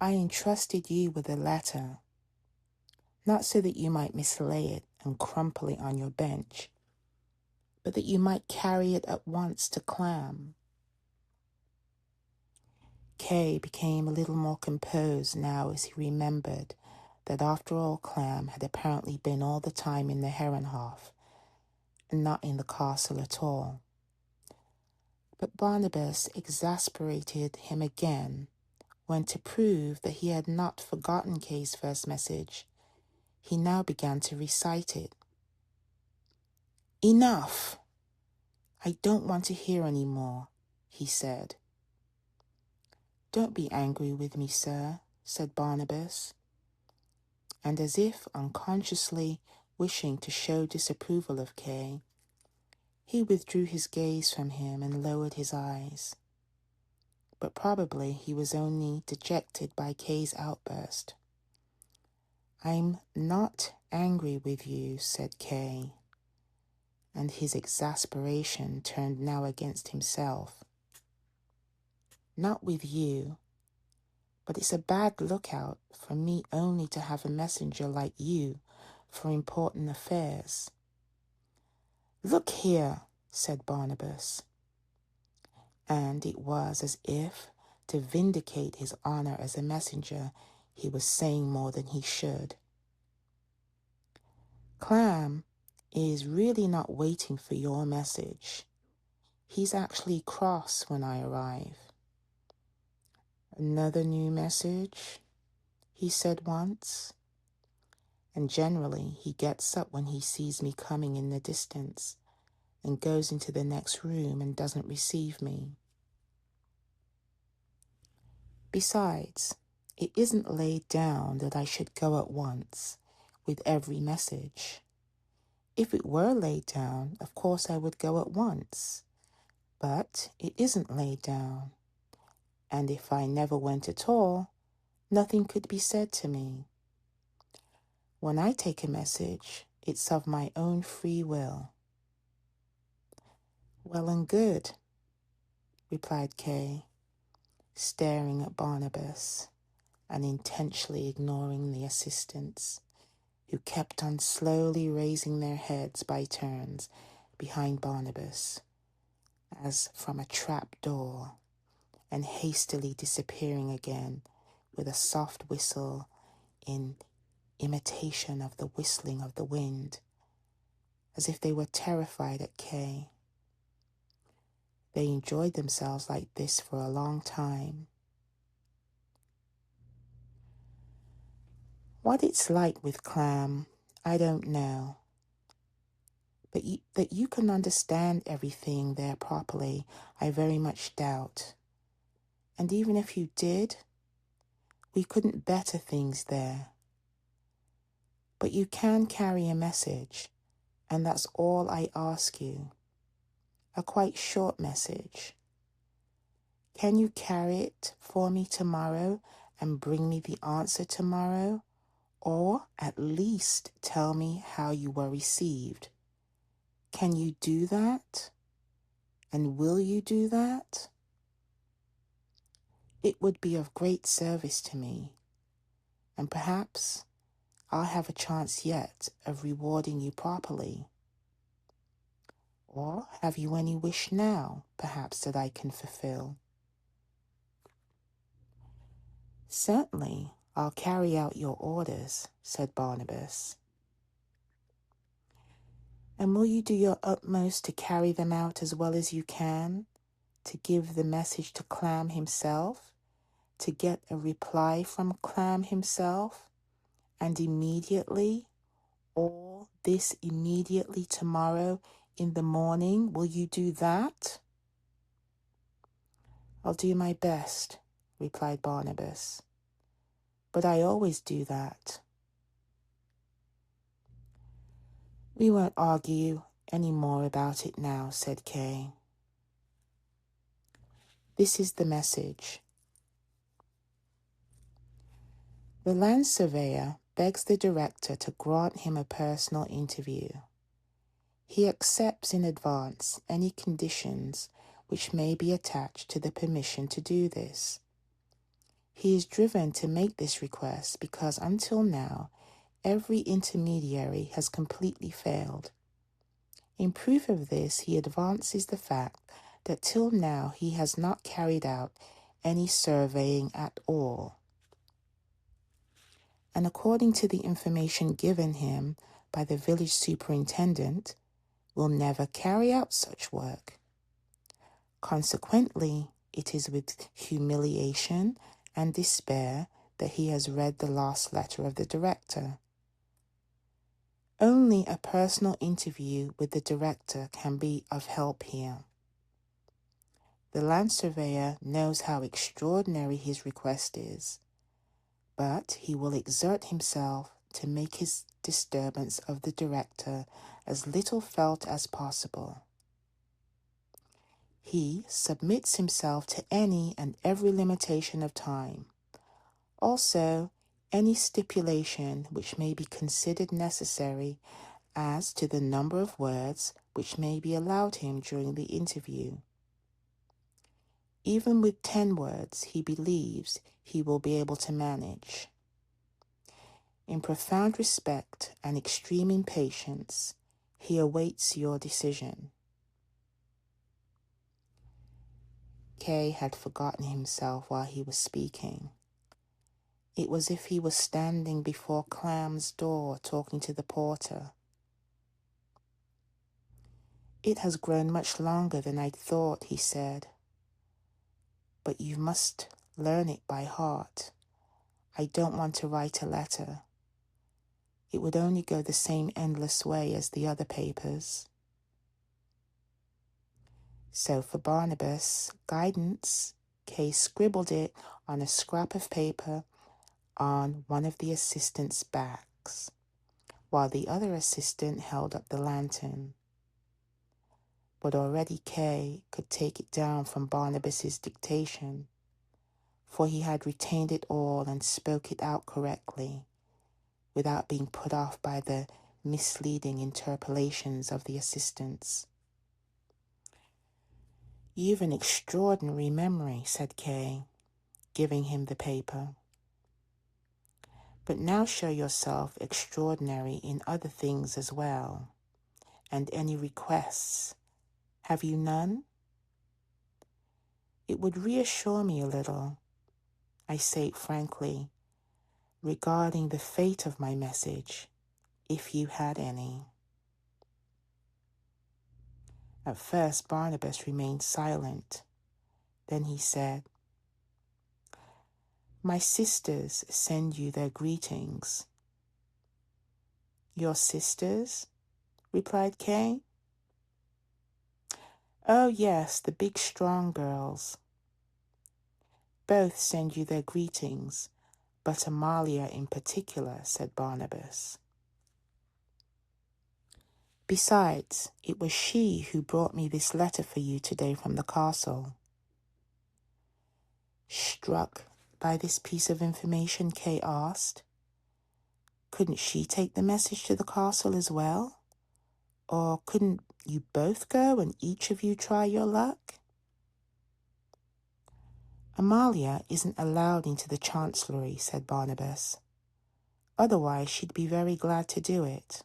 I entrusted you with a letter, not so that you might mislay it and crumple it on your bench, but that you might carry it at once to Clam. Kay became a little more composed now as he remembered that after all Clam had apparently been all the time in the Herrenhof and not in the castle at all. But Barnabas exasperated him again when, to prove that he had not forgotten Kay's first message, he now began to recite it. "Enough! I don't want to hear any more," he said. "Don't be angry with me, sir," said Barnabas, and as if unconsciously wishing to show disapproval of Kay, he withdrew his gaze from him and lowered his eyes. But probably he was only dejected by Kay's outburst. "I'm not angry with you," said Kay, and his exasperation turned now against himself. "Not with you, but it's a bad lookout for me only to have a messenger like you for important affairs." "Look here," said Barnabas, and it was as if, to vindicate his honor as a messenger, he was saying more than he should. "Clam is really not waiting for your message. He's actually cross when I arrive." "Another new message?" he said once. "And generally he gets up when he sees me coming in the distance and goes into the next room and doesn't receive me. Besides, it isn't laid down that I should go at once with every message. If it were laid down, of course I would go at once, but it isn't laid down, and if I never went at all, nothing could be said to me. When I take a message, it's of my own free will." "Well and good," replied Kay, staring at Barnabas and intentionally ignoring the assistants, who kept on slowly raising their heads by turns behind Barnabas, as from a trap door, and hastily disappearing again with a soft whistle in imitation of the whistling of the wind, as if they were terrified at Kay. They enjoyed themselves like this for a long time. What it's like with Clam, I don't know. But that you can understand everything there properly, I very much doubt. And even if you did, we couldn't better things there. But you can carry a message, and that's all I ask you. A quite short message. Can you carry it for me tomorrow and bring me the answer tomorrow? Or at least tell me how you were received? Can you do that? And will you do that? It would be of great service to me, and perhaps I'll have a chance yet of rewarding you properly. Or have you any wish now, perhaps, that I can fulfill?" "Certainly, I'll carry out your orders," said Barnabas. "And will you do your utmost to carry them out as well as you can, to give the message to Clam himself, to get a reply from Clam himself, and immediately, all this immediately tomorrow in the morning, will you do that?" "I'll do my best," replied Barnabas, "but I always do that." "We won't argue any more about it now," said Kay. "This is the message. The Land Surveyor begs the Director to grant him a personal interview. He accepts in advance any conditions which may be attached to the permission to do this. He is driven to make this request because until now, every intermediary has completely failed. In proof of this, he advances the fact that till now he has not carried out any surveying at all. And according to the information given him by the village superintendent, will never carry out such work. Consequently, it is with humiliation and despair that he has read the last letter of the director. Only a personal interview with the director can be of help here. The Land Surveyor knows how extraordinary his request is, but he will exert himself to make his disturbance of the director as little felt as possible. He submits himself to any and every limitation of time, also any stipulation which may be considered necessary as to the number of words which may be allowed him during the interview. Even with 10 words, he believes he will be able to manage. In profound respect and extreme impatience, he awaits your decision. Kay had forgotten himself while he was speaking. It was as if he was standing before Clam's door talking to the porter. "It has grown much longer than I thought," he said. "But you must learn it by heart. I don't want to write a letter. It would only go the same endless way as the other papers." So for Barnabas' guidance, Kay scribbled it on a scrap of paper on one of the assistants' backs, while the other assistant held up the lantern. But already Kay could take it down from Barnabas's dictation, for he had retained it all and spoke it out correctly, without being put off by the misleading interpolations of the assistants. "You've an extraordinary memory," said Kay, giving him the paper. "But now show yourself extraordinary in other things as well. And any requests? Have you none?" "It would reassure me a little, I say it frankly, regarding the fate of my message, if you had any." At first, Barnabas remained silent. Then he said, "My sisters send you their greetings." "Your sisters?" replied Kay. "Oh, yes, the big strong girls. Both send you their greetings, but Amalia in particular," said Barnabas. "Besides, it was she who brought me this letter for you today from the castle." Struck by this piece of information, Kay asked, "Couldn't she take the message to the castle as well? Or couldn't you both go and each of you try your luck?" "Amalia isn't allowed into the chancellery," said Barnabas. "Otherwise she'd be very glad to do it."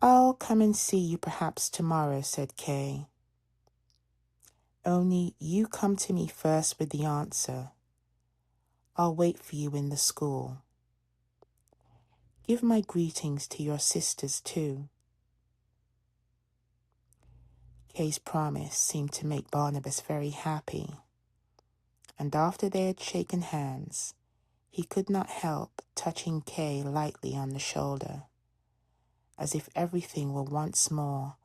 "I'll come and see you perhaps tomorrow," said Kay. "Only you come to me first with the answer. I'll wait for you in the school. Give my greetings to your sisters too." Kay's promise seemed to make Barnabas very happy, and after they had shaken hands, he could not help touching Kay lightly on the shoulder, as if everything were once more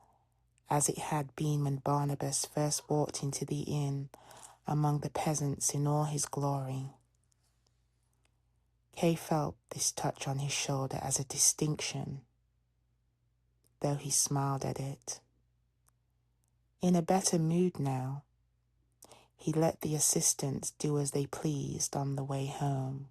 as it had been when Barnabas first walked into the inn among the peasants in all his glory. Kay felt this touch on his shoulder as a distinction, though he smiled at it. In a better mood now, he let the assistants do as they pleased on the way home.